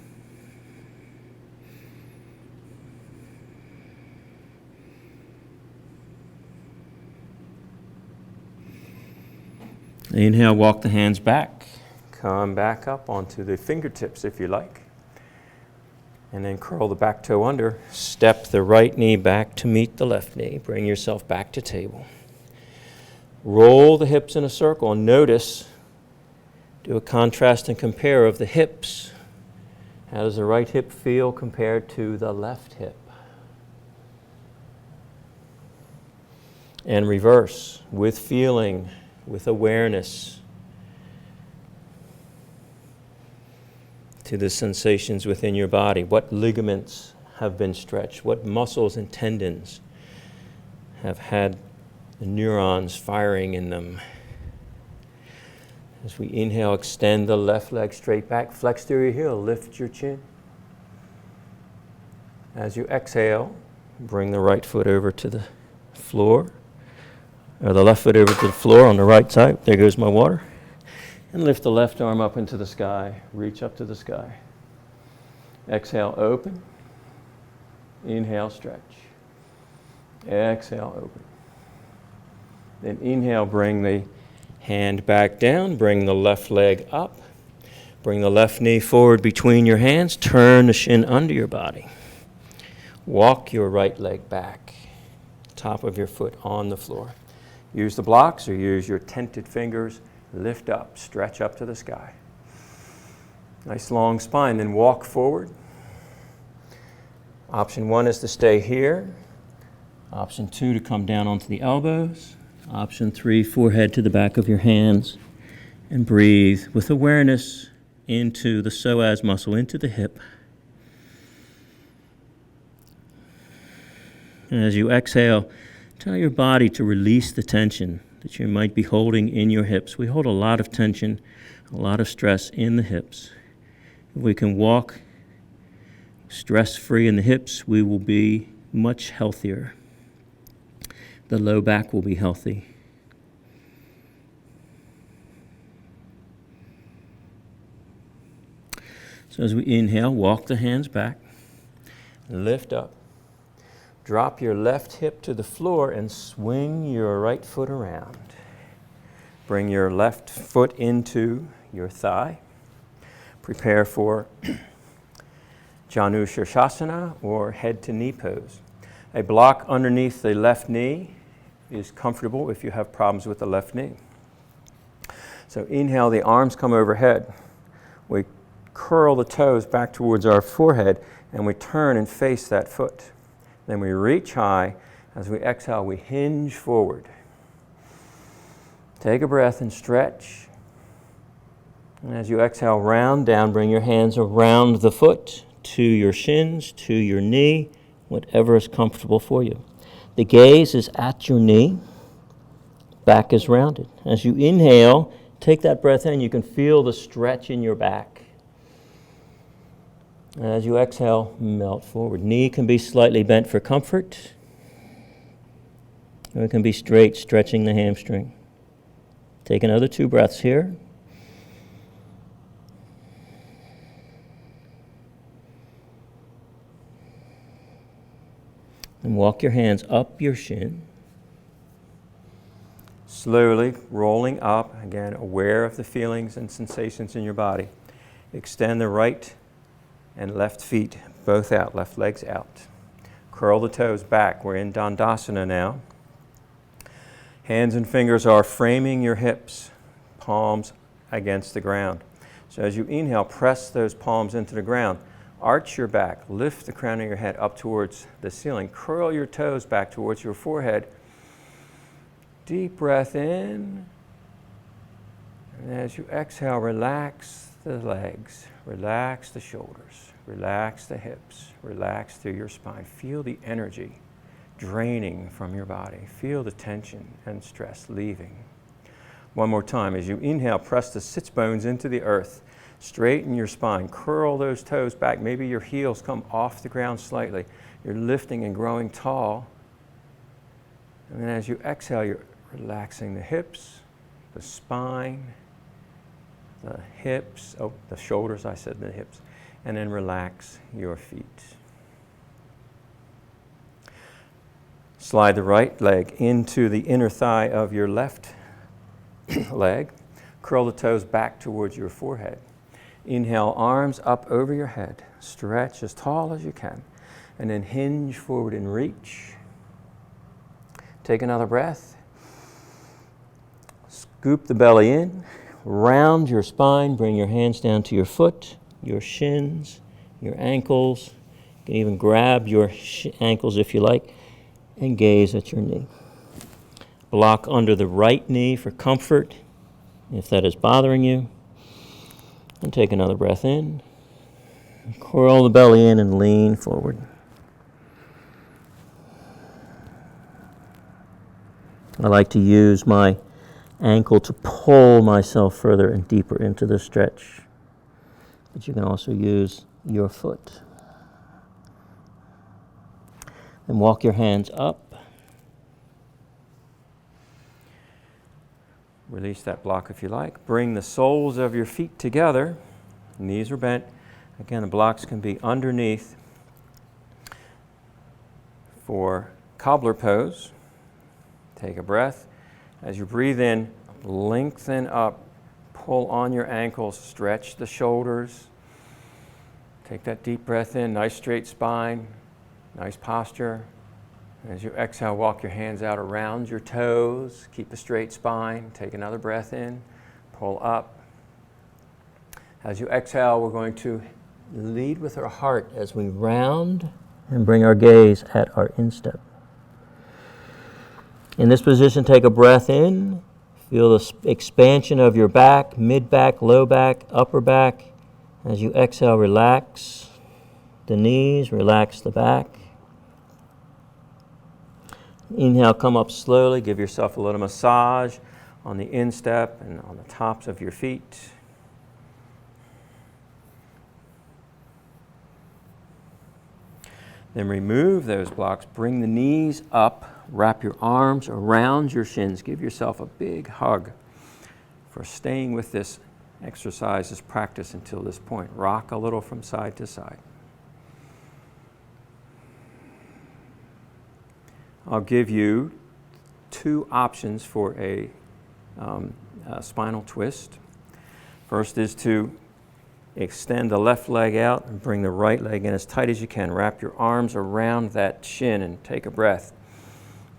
Inhale, walk the hands back. Come back up onto the fingertips if you like. And then curl the back toe under. Step the right knee back to meet the left knee. Bring yourself back to table. Roll the hips in a circle and notice, do a contrast and compare of the hips. How does the right hip feel compared to the left hip? And reverse with feeling, with awareness to the sensations within your body. What ligaments have been stretched? What muscles and tendons have had the neurons firing in them? As we inhale, extend the left leg straight back, flex through your heel, lift your chin. As you exhale, bring the right foot over to the floor, or the left foot over to the floor on the right side. There goes my water. And lift the left arm up into the sky. Reach up to the sky. Exhale, open. Inhale, stretch. Exhale, open. Then inhale, bring the hand back down, bring the left leg up, bring the left knee forward between your hands, turn the shin under your body. Walk your right leg back, top of your foot on the floor. Use the blocks or use your tented fingers, lift up, stretch up to the sky. Nice long spine, then walk forward. Option 1 is to stay here. Option 2 to come down onto the elbows. Option 3, forehead to the back of your hands. And breathe with awareness into the psoas muscle, into the hip. And as you exhale, tell your body to release the tension that you might be holding in your hips. We hold a lot of tension, a lot of stress in the hips. If we can walk stress-free in the hips, we will be much healthier. The low back will be healthy. So as we inhale, walk the hands back, lift up. Drop your left hip to the floor and swing your right foot around. Bring your left foot into your thigh. Prepare for Janu Shirshasana or head to knee pose. A block underneath the left knee is comfortable if you have problems with the left knee. So inhale, the arms come overhead. We curl the toes back towards our forehead and we turn and face that foot. Then we reach high. As we exhale, we hinge forward. Take a breath and stretch. And as you exhale, round down, bring your hands around the foot, to your shins, to your knee, whatever is comfortable for you. The gaze is at your knee. Back is rounded. As you inhale, take that breath in. You can feel the stretch in your back. And as you exhale, melt forward. Knee can be slightly bent for comfort, or it can be straight, stretching the hamstring. Take another 2 breaths here. And walk your hands up your shin. Slowly rolling up, again, aware of the feelings and sensations in your body. Extend the right and left feet both out, left legs out. Curl the toes back. We're in Dandasana now. Hands and fingers are framing your hips, palms against the ground. So as you inhale, press those palms into the ground. Arch your back, lift the crown of your head up towards the ceiling. Curl your toes back towards your forehead. Deep breath in. And as you exhale, relax the legs, relax the shoulders, relax the hips, relax through your spine. Feel the energy draining from your body. Feel the tension and stress leaving. One more time. As you inhale, press the sits bones into the earth. Straighten your spine. Curl those toes back. Maybe your heels come off the ground slightly. You're lifting and growing tall. And then as you exhale, you're relaxing the hips, the spine, the hips, the shoulders, I said the hips, and then relax your feet. Slide the right leg into the inner thigh of your left leg. Curl the toes back towards your forehead. Inhale, arms up over your head. Stretch as tall as you can. And then hinge forward and reach. Take another breath. Scoop the belly in. Round your spine. Bring your hands down to your foot, your shins, your ankles. You can even grab your ankles if you like and gaze at your knee. Block under the right knee for comfort if that is bothering you. And take another breath in. Curl the belly in and lean forward. I like to use my ankle to pull myself further and deeper into the stretch. But you can also use your foot. And walk your hands up. Release that block if you like. Bring the soles of your feet together. Knees are bent. Again, the blocks can be underneath for cobbler pose. Take a breath. As you breathe in, lengthen up, pull on your ankles, stretch the shoulders. Take that deep breath in, nice straight spine, nice posture. As you exhale, walk your hands out around your toes, keep a straight spine. Take another breath in, pull up. As you exhale, we're going to lead with our heart as we round and bring our gaze at our instep. In this position, take a breath in. Feel the expansion of your back, mid-back, low back, upper back. As you exhale, relax the knees, relax the back. Inhale, come up slowly. Give yourself a little massage on the instep and on the tops of your feet. Then remove those blocks. Bring the knees up. Wrap your arms around your shins. Give yourself a big hug for staying with this exercise, this practice until this point. Rock a little from side to side. I'll give you two options for a spinal twist. First is to extend the left leg out and bring the right leg in as tight as you can. Wrap your arms around that shin and take a breath.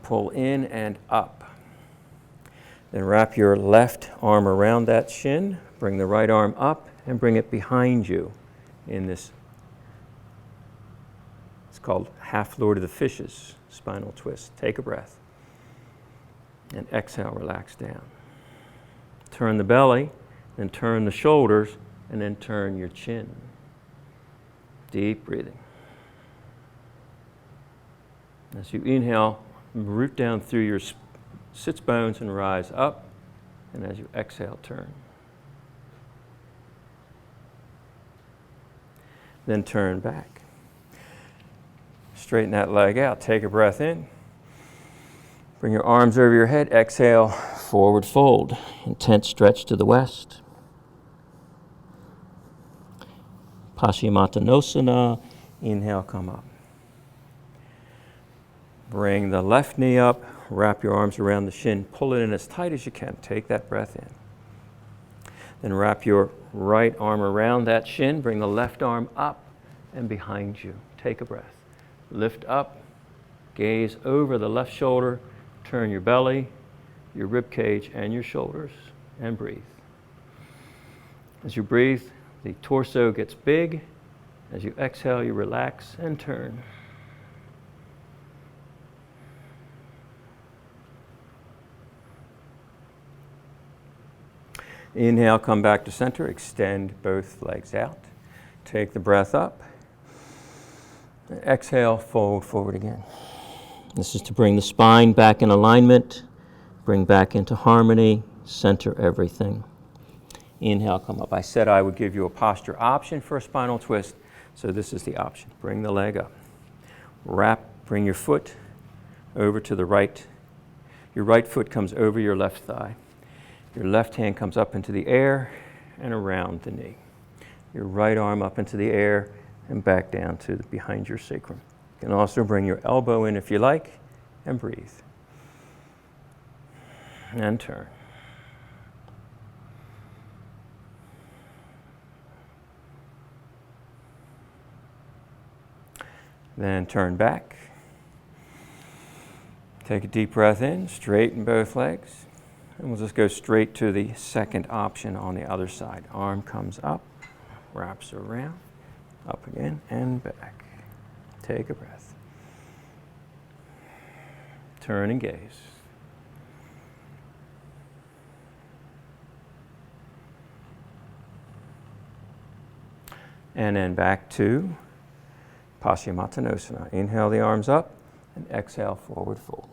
Pull in and up. Then wrap your left arm around that shin. Bring the right arm up and bring it behind you in this. It's called half Lord of the Fishes spinal twist. Take a breath. And exhale, relax down. Turn the belly, then turn the shoulders, and then turn your chin. Deep breathing. As you inhale, root down through your sits bones and rise up. And as you exhale, turn. Then turn back. Straighten that leg out. Take a breath in. Bring your arms over your head. Exhale, forward fold. Intense stretch to the west. Paschimottanasana. Inhale, come up. Bring the left knee up, wrap your arms around the shin, pull it in as tight as you can. Take that breath in. Then wrap your right arm around that shin, bring the left arm up and behind you. Take a breath. Lift up, gaze over the left shoulder, turn your belly, your rib cage, and your shoulders, and breathe. As you breathe, the torso gets big. As you exhale, you relax and turn. Inhale, come back to center. Extend both legs out. Take the breath up. Exhale, fold forward again. This is to bring the spine back in alignment, bring back into harmony, center everything. Inhale, come up. I said I would give you a posture option for a spinal twist, so this is the option. Bring the leg up. Bring your foot over to the right. Your right foot comes over your left thigh. Your left hand comes up into the air and around the knee. Your right arm up into the air and back down to behind your sacrum. You can also bring your elbow in if you like and breathe. And turn. Then turn back. Take a deep breath in, straighten both legs. And we'll just go straight to the second option on the other side. Arm comes up, wraps around, up again, and back. Take a breath. Turn and gaze. And then back to Paschimottanasana. Inhale the arms up and exhale, forward fold.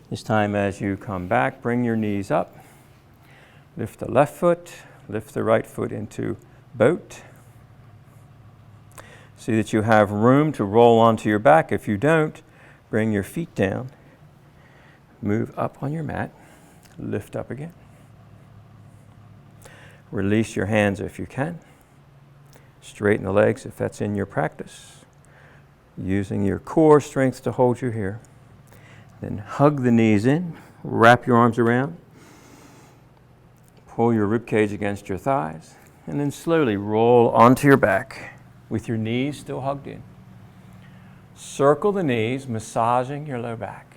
This time as you come back, bring your knees up. Lift the left foot, lift the right foot into boat. See that you have room to roll onto your back. If you don't, bring your feet down. Move up on your mat. Lift up again. Release your hands if you can. Straighten the legs if that's in your practice. Using your core strength to hold you here. Then hug the knees in, wrap your arms around, pull your rib cage against your thighs, and then slowly roll onto your back with your knees still hugged in. Circle the knees, massaging your low back.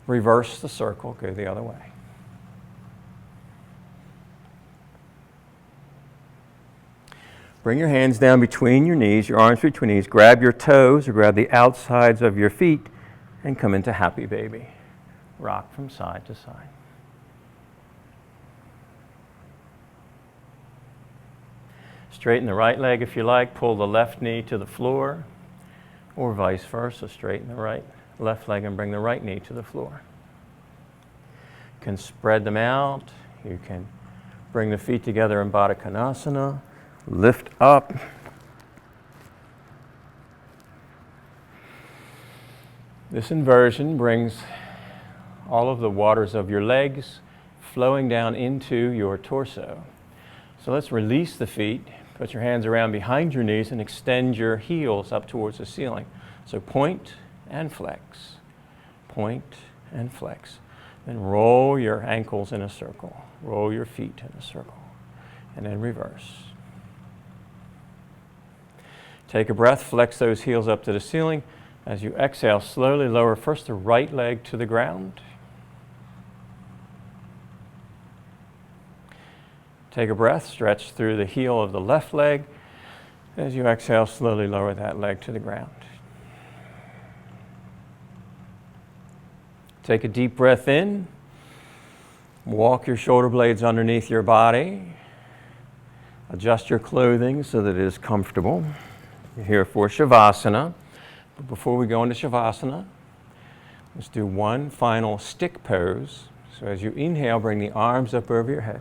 Reverse the circle, go the other way. Bring your hands down between your knees, your arms between knees. Grab your toes or grab the outsides of your feet and come into happy baby. Rock from side to side. Straighten the right leg if you like. Pull the left knee to the floor, or vice versa. Straighten the left leg and bring the right knee to the floor. You can spread them out. You can bring the feet together in Baddha Konasana. Lift up. This inversion brings all of the waters of your legs flowing down into your torso. So let's release the feet. Put your hands around behind your knees and extend your heels up towards the ceiling. So point and flex. Point and flex. Then roll your ankles in a circle. Roll your feet in a circle. And then reverse. Take a breath, flex those heels up to the ceiling. As you exhale, slowly lower first the right leg to the ground. Take a breath, stretch through the heel of the left leg. As you exhale, slowly lower that leg to the ground. Take a deep breath in. Walk your shoulder blades underneath your body. Adjust your clothing so that it is comfortable. You're here for Shavasana. But before we go into Shavasana, let's do one final stick pose. So as you inhale, bring the arms up over your head.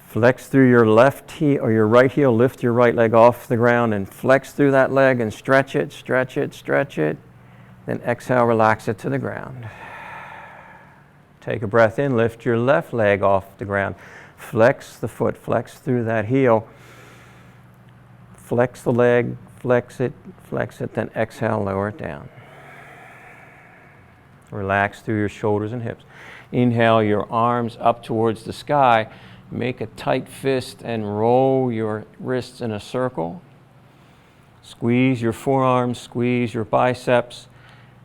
Flex through your left heel or your right heel, lift your right leg off the ground and flex through that leg and stretch it, stretch it, stretch it. Then exhale, relax it to the ground. Take a breath in, lift your left leg off the ground. Flex the foot, flex through that heel. Flex the leg, flex it, then exhale, lower it down. Relax through your shoulders and hips. Inhale your arms up towards the sky. Make a tight fist and roll your wrists in a circle. Squeeze your forearms, squeeze your biceps,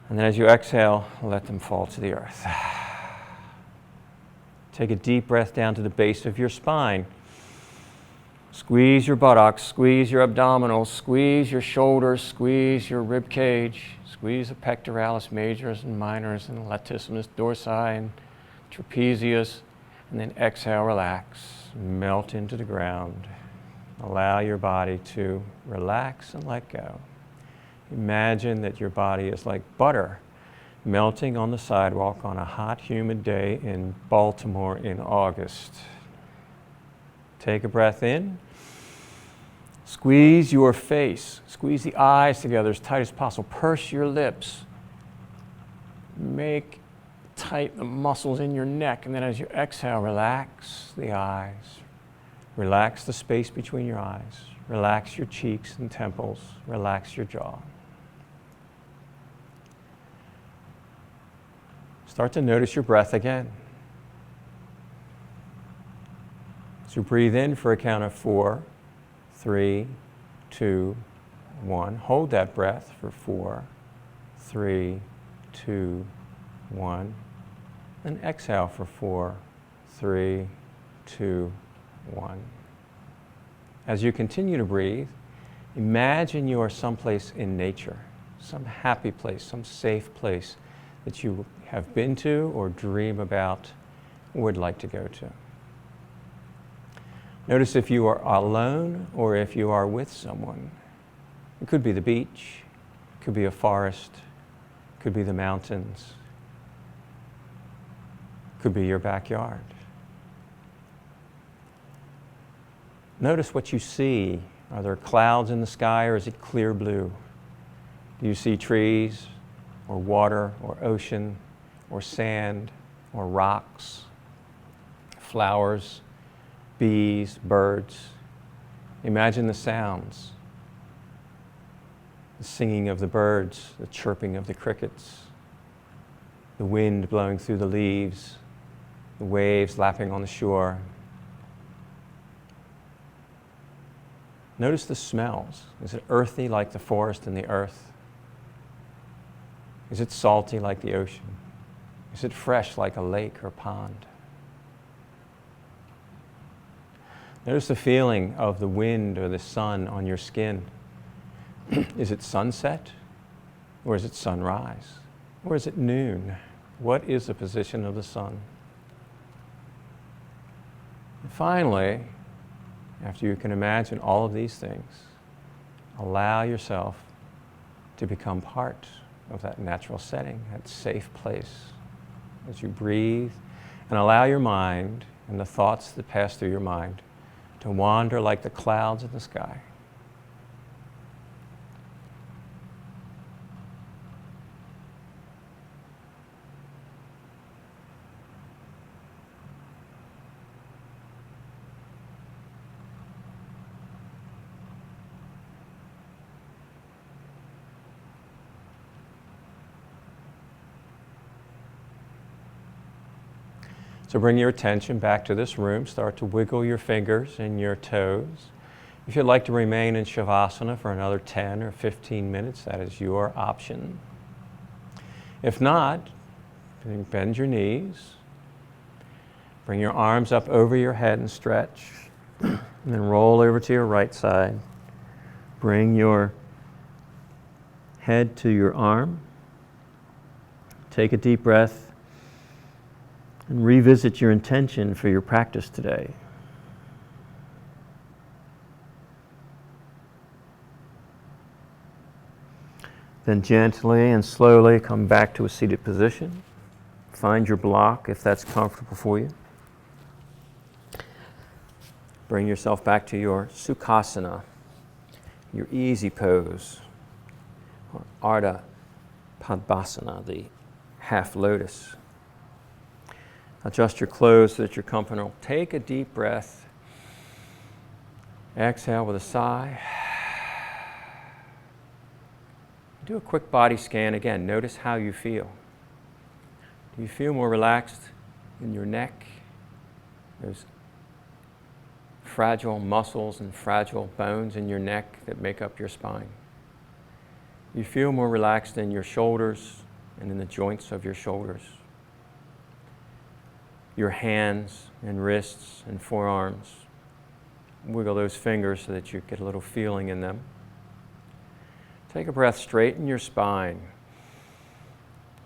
and then as you exhale, let them fall to the earth. Take a deep breath down to the base of your spine. Squeeze your buttocks, squeeze your abdominals, squeeze your shoulders, squeeze your rib cage, squeeze the pectoralis majors and minors and latissimus dorsi and trapezius, and then exhale, relax, melt into the ground. Allow your body to relax and let go. Imagine that your body is like butter melting on the sidewalk on a hot, humid day in Baltimore in August. Take a breath in. Squeeze your face. Squeeze the eyes together as tight as possible. Purse your lips. Make tight the muscles in your neck. And then as you exhale, relax the eyes. Relax the space between your eyes. Relax your cheeks and temples. Relax your jaw. Start to notice your breath again. So breathe in for a count of 4, 3, 2, 1. Hold that breath for 4, 3, 2, 1. And exhale for 4, 3, 2, 1. As you continue to breathe, imagine you are someplace in nature, some happy place, some safe place that you have been to or dream about or would like to go to. Notice if you are alone or if you are with someone. It could be the beach, it could be a forest, it could be the mountains, it could be your backyard. Notice what you see. Are there clouds in the sky or is it clear blue? Do you see trees or water or ocean or sand or rocks? flowers, bees, birds. Imagine the sounds, the singing of the birds, the chirping of the crickets, the wind blowing through the leaves, the waves lapping on the shore. Notice the smells. Is it earthy like the forest and the earth? Is it salty like the ocean? Is it fresh like a lake or pond? Notice the feeling of the wind or the sun on your skin. Is it sunset? Or is it sunrise? Or is it noon? What is the position of the sun? And finally, after you can imagine all of these things, allow yourself to become part of that natural setting, that safe place. As you breathe and allow your mind and the thoughts that pass through your mind to wander like the clouds in the sky. So bring your attention back to this room. Start to wiggle your fingers and your toes. If you'd like to remain in Shavasana for another 10 or 15 minutes, that is your option. If not, bend your knees. Bring your arms up over your head and stretch. And then roll over to your right side. Bring your head to your arm. Take a deep breath. And revisit your intention for your practice today. Then gently and slowly come back to a seated position. Find your block if that's comfortable for you. Bring yourself back to your Sukhasana, your easy pose, or Ardha Padmasana, the half lotus. Adjust your clothes so that you're comfortable. Take a deep breath. Exhale with a sigh. Do a quick body scan again. Notice how you feel. Do you feel more relaxed in your neck? Those fragile muscles and fragile bones in your neck that make up your spine. You feel more relaxed in your shoulders and in the joints of your shoulders. Your hands and wrists and forearms. Wiggle those fingers so that you get a little feeling in them. Take a breath, straighten your spine.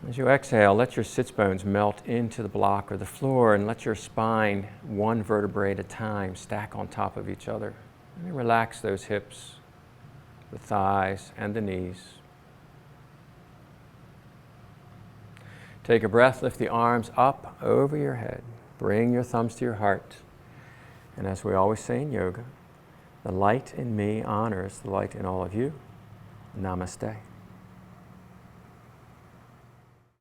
As you exhale, let your sits bones melt into the block or the floor and let your spine, one vertebrae at a time, stack on top of each other. And then relax those hips, the thighs, and the knees. Take a breath, lift the arms up over your head. Bring your thumbs to your heart. And as we always say in yoga, the light in me honors the light in all of you. Namaste.